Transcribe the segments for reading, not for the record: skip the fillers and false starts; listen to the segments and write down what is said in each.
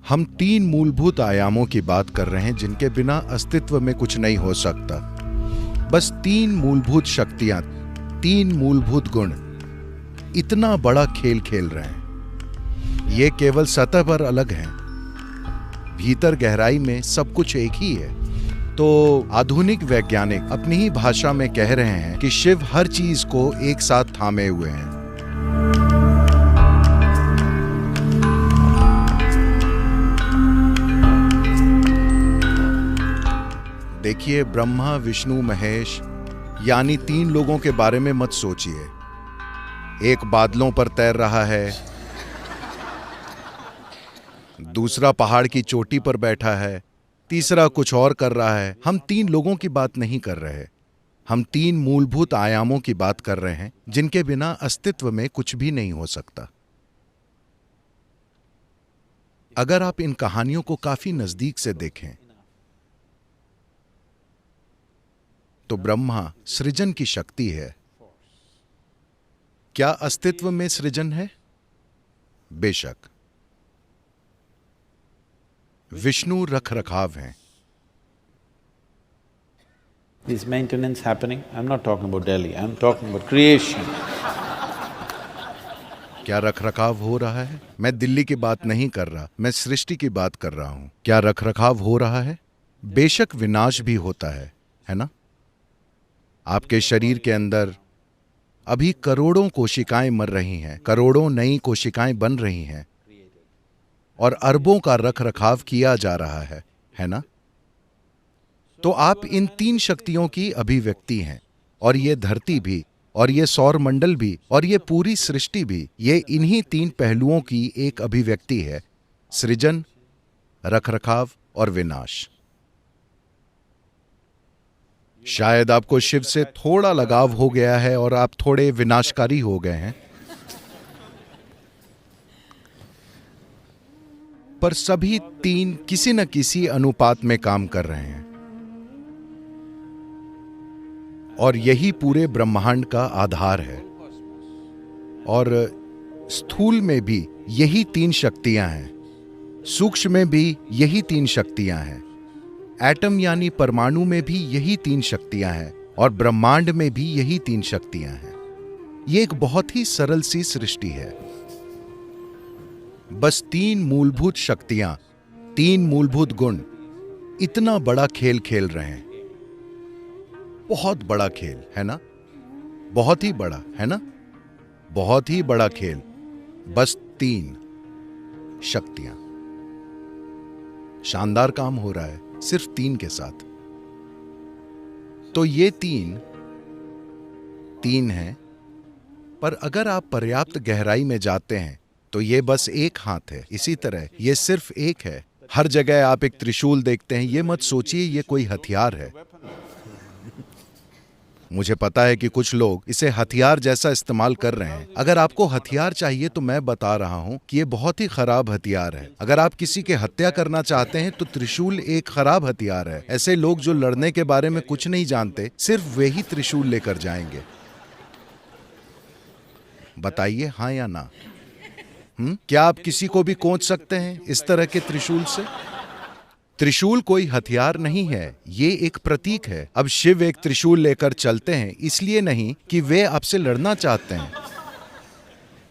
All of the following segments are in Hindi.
हम तीन मूलभूत आयामों की बात कर रहे हैं जिनके बिना अस्तित्व में कुछ नहीं हो सकता। बस तीन मूलभूत शक्तियां, तीन मूलभूत गुण इतना बड़ा खेल खेल रहे हैं। ये केवल सतह पर अलग हैं, भीतर गहराई में सब कुछ एक ही है। तो आधुनिक वैज्ञानिक अपनी ही भाषा में कह रहे हैं कि शिव हर चीज को एक साथ थामे हुए हैं। देखिए, ब्रह्मा विष्णु महेश यानी तीन लोगों के बारे में मत सोचिए। एक बादलों पर तैर रहा है, दूसरा पहाड़ की चोटी पर बैठा है, तीसरा कुछ और कर रहा है। हम तीन लोगों की बात नहीं कर रहे, हम तीन मूलभूत आयामों की बात कर रहे हैं जिनके बिना अस्तित्व में कुछ भी नहीं हो सकता। अगर आप इन कहानियों को काफी नजदीक से देखें तो ब्रह्मा सृजन की शक्ति है। क्या अस्तित्व में सृजन है? बेशक। विष्णु रखरखाव हैं। Is maintenance happening? I'm not talking about Delhi, I'm talking about creation. क्या रखरखाव हो रहा है? मैं दिल्ली की बात नहीं कर रहा, मैं सृष्टि की बात कर रहा हूं। क्या रखरखाव हो रहा है? बेशक विनाश भी होता है ना? आपके शरीर के अंदर अभी करोड़ों कोशिकाएं मर रही हैं, करोड़ों नई कोशिकाएं बन रही हैं और अरबों का रखरखाव किया जा रहा है ना? तो आप इन तीन शक्तियों की अभिव्यक्ति हैं, और ये धरती भी, और ये सौर मंडल भी, और ये पूरी सृष्टि भी, ये इन्हीं तीन पहलुओं की एक अभिव्यक्ति है: सृजन, रखरखाव और विनाश। शायद आपको शिव से थोड़ा लगाव हो गया है और आप थोड़े विनाशकारी हो गए हैं, पर सभी तीन किसी न किसी अनुपात में काम कर रहे हैं, और यही पूरे ब्रह्मांड का आधार है। और स्थूल में भी यही तीन शक्तियां हैं, सूक्ष्म में भी यही तीन शक्तियां हैं, एटम यानी परमाणु में भी यही तीन शक्तियां हैं, और ब्रह्मांड में भी यही तीन शक्तियां हैं। ये एक बहुत ही सरल सी सृष्टि है। बस तीन मूलभूत शक्तियां, तीन मूलभूत गुण इतना बड़ा खेल खेल रहे हैं। बहुत बड़ा खेल है ना? बहुत ही बड़ा है ना? बहुत ही बड़ा खेल। बस तीन शक्तियां। शानदार काम हो रहा है सिर्फ तीन के साथ। तो ये तीन हैं, पर अगर आप पर्याप्त गहराई में जाते हैं तो ये बस एक हाथ है। इसी तरह ये सिर्फ एक है। हर जगह आप एक त्रिशूल देखते हैं, ये मत सोचिए ये कोई हथियार है। मुझे पता है कि कुछ लोग इसे हथियार जैसा इस्तेमाल कर रहे हैं। अगर आपको हथियार चाहिए तो मैं बता रहा हूं कि ये बहुत ही खराब हथियार है। अगर आप किसी की हत्या करना चाहते हैं तो त्रिशूल एक खराब हथियार है। ऐसे लोग जो लड़ने के बारे में कुछ नहीं जानते, सिर्फ वे ही त्रिशूल लेकर जाएंगे। बताइए हाँ या ना? क्या आप किसी को भी कोंच सकते हैं इस तरह के त्रिशूल से? त्रिशूल कोई हथियार नहीं है, ये एक प्रतीक है। अब शिव एक त्रिशूल लेकर चलते हैं इसलिए नहीं कि वे आपसे लड़ना चाहते हैं।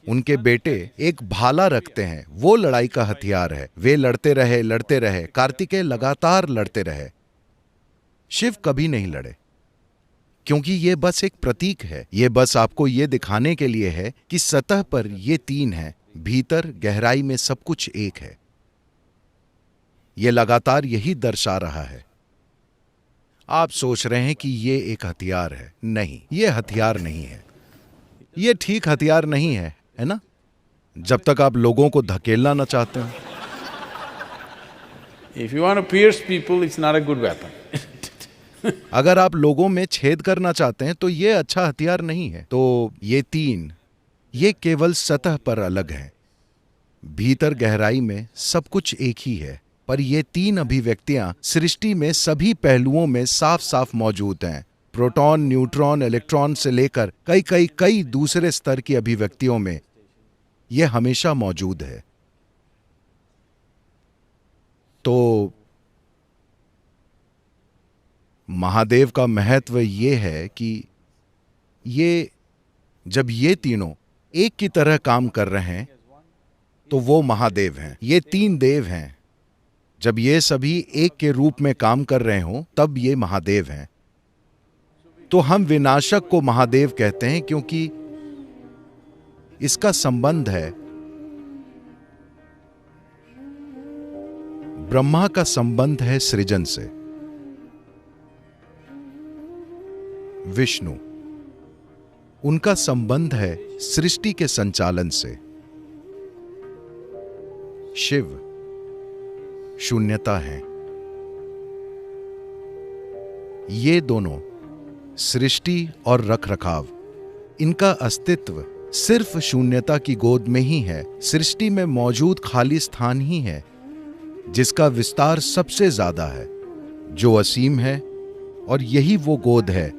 उनके बेटे एक भाला रखते हैं, वो लड़ाई का हथियार है। वे लड़ते रहे, कार्तिकेय लगातार लड़ते रहे। शिव कभी नहीं लड़े, क्योंकि ये बस एक प्रतीक है। ये बस आपको ये दिखाने के लिए है कि सतह पर ये तीन है, भीतर गहराई में सब कुछ एक है। ये लगातार यही दर्शा रहा है। आप सोच रहे हैं कि ये एक हथियार है। नहीं, ये हथियार नहीं है। ये ठीक हथियार नहीं है ना? जब तक आप लोगों को धकेलना ना चाहते हो। If you want to pierce people, it's not a good weapon. अगर आप लोगों में छेद करना चाहते हैं तो ये अच्छा हथियार नहीं है। तो ये तीन, ये केवल सतह पर अलग है, भीतर गहराई में सब कुछ एक ही है। पर ये तीन अभिव्यक्तियां सृष्टि में सभी पहलुओं में साफ साफ मौजूद हैं। प्रोटॉन, न्यूट्रॉन, इलेक्ट्रॉन से लेकर कई दूसरे स्तर की अभिव्यक्तियों में ये हमेशा मौजूद है। महादेव का महत्व ये है कि ये जब ये तीनों एक की तरह काम कर रहे हैं तो वो महादेव हैं। ये तीन देव हैं। जब ये सभी एक के रूप में काम कर रहे हों तब ये महादेव हैं। तो हम विनाशक को महादेव कहते हैं क्योंकि इसका संबंध है ब्रह्मा का संबंध है सृजन से, विष्णु उनका संबंध है सृष्टि के संचालन से, शिव शून्यता है। ये दोनों सृष्टि और रखरखाव, इनका अस्तित्व सिर्फ शून्यता की गोद में ही है। सृष्टि में मौजूद खाली स्थान ही है जिसका विस्तार सबसे ज्यादा है, जो असीम है, और यही वो गोद है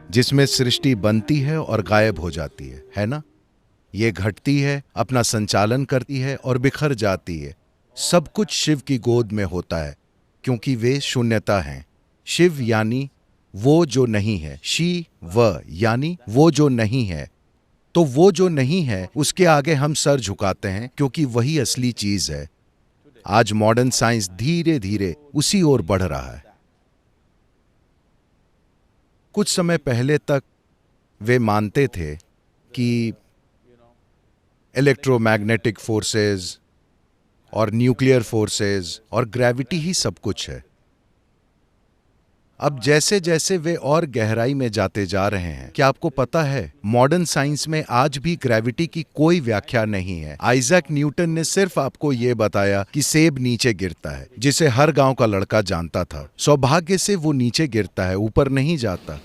जिसमें सृष्टि बनती है और गायब हो जाती है ना? ये घटती है, अपना संचालन करती है और बिखर जाती है। सब कुछ शिव की गोद में होता है क्योंकि वे शून्यता हैं। शिव यानी वो जो नहीं है, शिव यानी वो जो नहीं है। तो वो जो नहीं है उसके आगे हम सर झुकाते हैं क्योंकि वही असली चीज है। आज मॉडर्न साइंस धीरे धीरे उसी ओर बढ़ रहा है। कुछ समय पहले तक वे मानते थे कि इलेक्ट्रोमैग्नेटिक फोर्सेस और न्यूक्लियर फोर्सेस और ग्रेविटी ही सब कुछ है। अब जैसे जैसे वे और गहराई में जाते जा रहे हैं, क्या आपको पता है मॉडर्न साइंस में आज भी ग्रेविटी की कोई व्याख्या नहीं है। आइजैक न्यूटन ने सिर्फ आपको यह बताया कि सेब नीचे गिरता है, जिसे हर गांव का लड़का जानता था। सौभाग्य से वो नीचे गिरता है, ऊपर नहीं जाता।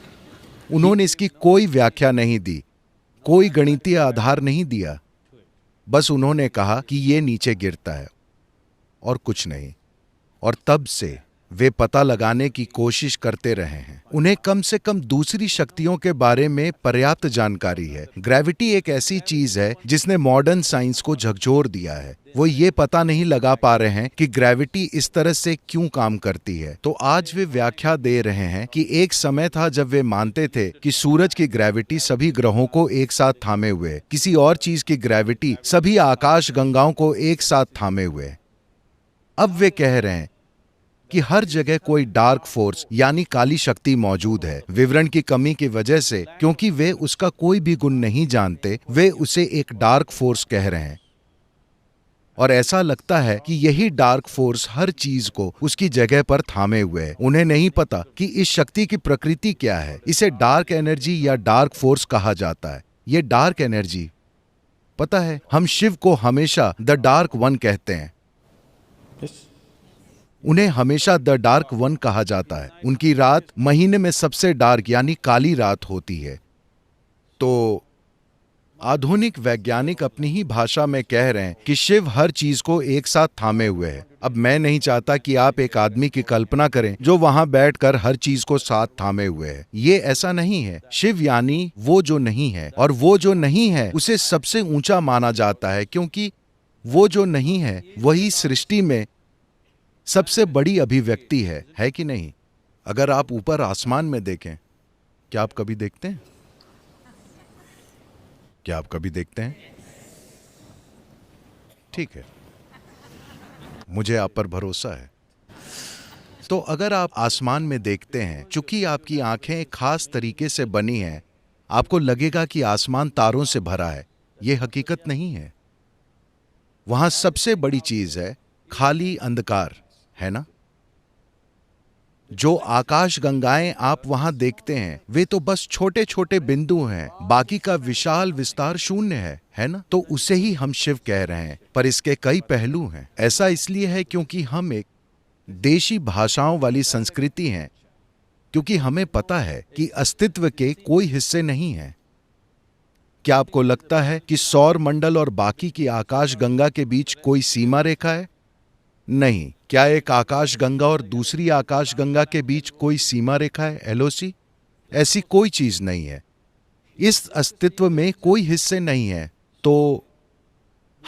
उन्होंने इसकी कोई व्याख्या नहीं दी, कोई गणितीय आधार नहीं दिया। बस उन्होंने कहा कि ये नीचे गिरता है और कुछ नहीं। और तब से वे पता लगाने की कोशिश करते रहे हैं। उन्हें कम से कम दूसरी शक्तियों के बारे में पर्याप्त जानकारी है। ग्रेविटी एक ऐसी चीज है जिसने मॉडर्न साइंस को झकझोर दिया है। वो ये पता नहीं लगा पा रहे हैं कि ग्रेविटी इस तरह से क्यों काम करती है। तो आज वे व्याख्या दे रहे हैं कि एक समय था जब वे मानते थे कि सूरज की ग्रेविटी सभी ग्रहों को एक साथ थामे हुए है, किसी और चीज की ग्रेविटी सभी आकाश गंगाओं को एक साथ थामे हुए है। अब वे कह रहे हैं कि हर जगह कोई डार्क फोर्स यानी काली शक्ति मौजूद है। विवरण की कमी की वजह से, क्योंकि वे उसका कोई भी गुण नहीं जानते, वे उसे एक डार्क फोर्स कह रहे हैं। और ऐसा लगता है कि यही डार्क फोर्स हर चीज को उसकी जगह पर थामे हुए है। उन्हें नहीं पता कि इस शक्ति की प्रकृति क्या है। इसे डार्क एनर्जी या डार्क फोर्स कहा जाता है। ये डार्क एनर्जी, पता है, हम शिव को हमेशा द डार्क वन कहते हैं। उन्हें हमेशा द डार्क वन कहा जाता है। उनकी रात महीने में सबसे डार्क यानी काली रात होती है। तो आधुनिक वैज्ञानिक अपनी ही भाषा में कह रहे हैं कि शिव हर चीज को एक साथ थामे हुए है। अब मैं नहीं चाहता कि आप एक आदमी की कल्पना करें जो वहां बैठकर हर चीज को साथ थामे हुए है। ये ऐसा नहीं है। शिव यानी वो जो नहीं है, और वो जो नहीं है उसे सबसे ऊंचा माना जाता है क्योंकि वो जो नहीं है वही सृष्टि में सबसे बड़ी अभिव्यक्ति है कि नहीं? अगर आप ऊपर आसमान में देखें, क्या आप कभी देखते हैं? क्या आप कभी देखते हैं? ठीक है, मुझे आप पर भरोसा है। तो अगर आप आसमान में देखते हैं, चूंकि आपकी आंखें एक खास तरीके से बनी हैं, आपको लगेगा कि आसमान तारों से भरा है। यह हकीकत नहीं है। वहां सबसे बड़ी चीज है खाली अंधकार, है ना? जो आकाश गंगाएं आप वहां देखते हैं वे तो बस छोटे छोटे बिंदु हैं, बाकी का विशाल विस्तार शून्य है ना? तो उसे ही हम शिव कह रहे हैं। पर इसके कई पहलू हैं। ऐसा इसलिए है क्योंकि हम एक देशी भाषाओं वाली संस्कृति हैं, क्योंकि हमें पता है कि अस्तित्व के कोई हिस्से नहीं हैं। क्या आपको लगता है कि सौर मंडल और बाकी की आकाश गंगा के बीच कोई सीमा रेखा है? नहीं। क्या एक आकाश गंगा और दूसरी आकाश गंगा के बीच कोई सीमा रेखा है, एलओसी? ऐसी कोई चीज नहीं है। इस अस्तित्व में कोई हिस्से नहीं है। तो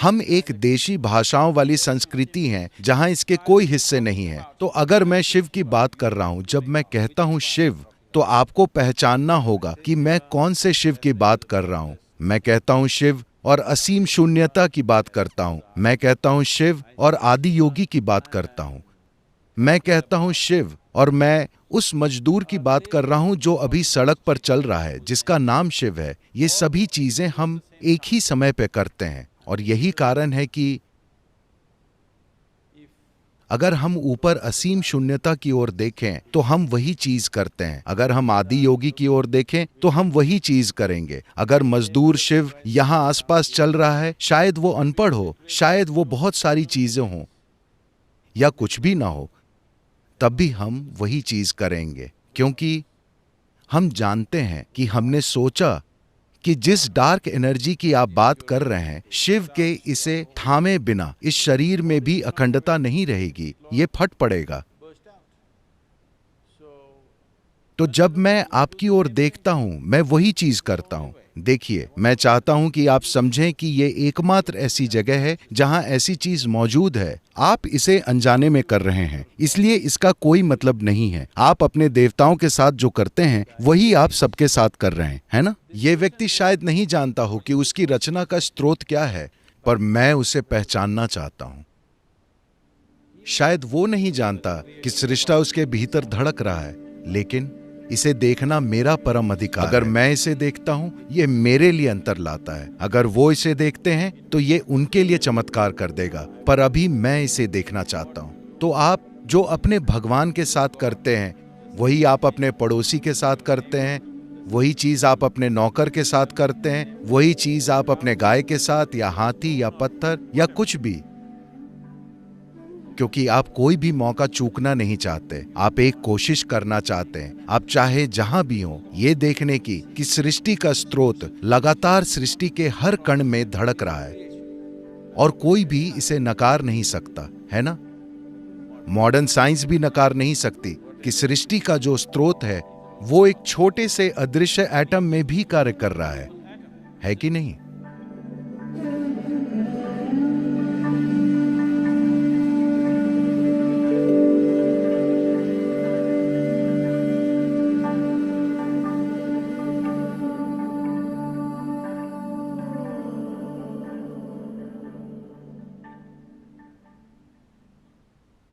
हम एक देशी भाषाओं वाली संस्कृति हैं जहां इसके कोई हिस्से नहीं है। तो अगर मैं शिव की बात कर रहा हूं, जब मैं कहता हूं शिव, तो आपको पहचानना होगा कि मैं कौन से शिव की बात कर रहा हूं। मैं कहता हूं शिव और असीम शून्यता की बात करता हूं। मैं कहता हूं शिव और आदि योगी की बात करता हूं। मैं कहता हूं शिव और मैं उस मजदूर की बात कर रहा हूं जो अभी सड़क पर चल रहा है, जिसका नाम शिव है। ये सभी चीजें हम एक ही समय पे करते हैं और यही कारण है कि अगर हम ऊपर असीम शून्यता की ओर देखें तो हम वही चीज करते हैं। अगर हम आदि योगी की ओर देखें तो हम वही चीज करेंगे। अगर मजदूर शिव यहां आसपास चल रहा है, शायद वो अनपढ़ हो, शायद वो बहुत सारी चीजें हों या कुछ भी ना हो, तब भी हम वही चीज करेंगे, क्योंकि हम जानते हैं कि हमने सोचा कि जिस डार्क एनर्जी की आप बात कर रहे हैं, शिव के इसे थामे बिना इस शरीर में भी अखंडता नहीं रहेगी, ये फट पड़ेगा। तो जब मैं आपकी ओर देखता हूं, मैं वही चीज करता हूं। देखिए, मैं चाहता हूं कि आप समझें कि ये एकमात्र ऐसी जगह है जहां ऐसी चीज मौजूद है। आप इसे अनजाने में कर रहे हैं, इसलिए इसका कोई मतलब नहीं है। आप अपने देवताओं के साथ जो करते हैं वही आप सबके साथ कर रहे हैं, है ना? ये व्यक्ति शायद नहीं जानता हो कि उसकी रचना का स्रोत क्या है, पर मैं उसे पहचानना चाहता हूं। शायद वो नहीं जानता कि सृष्टा उसके भीतर धड़क रहा है, लेकिन इसे देखना मेरा परम अधिकार है। अगर मैं इसे देखता हूं, ये मेरे लिए अंतर लाता है। अगर वो इसे देखते हैं तो ये उनके लिए चमत्कार कर देगा, पर अभी मैं इसे देखना चाहता हूं। तो आप जो अपने भगवान के साथ करते हैं वही आप अपने पड़ोसी के साथ करते हैं, वही चीज आप अपने नौकर के साथ करते हैं, वही चीज आप अपने गाय के साथ या हाथी या पत्थर या कुछ भी, क्योंकि आप कोई भी मौका चूकना नहीं चाहते। आप एक कोशिश करना चाहते हैं, आप चाहे जहां भी हो, ये देखने की कि सृष्टि का स्रोत लगातार सृष्टि के हर कण में धड़क रहा है और कोई भी इसे नकार नहीं सकता, है ना? मॉडर्न साइंस भी नकार नहीं सकती कि सृष्टि का जो स्रोत है वो एक छोटे से अदृश्य एटम में भी कार्य कर रहा है कि नहीं?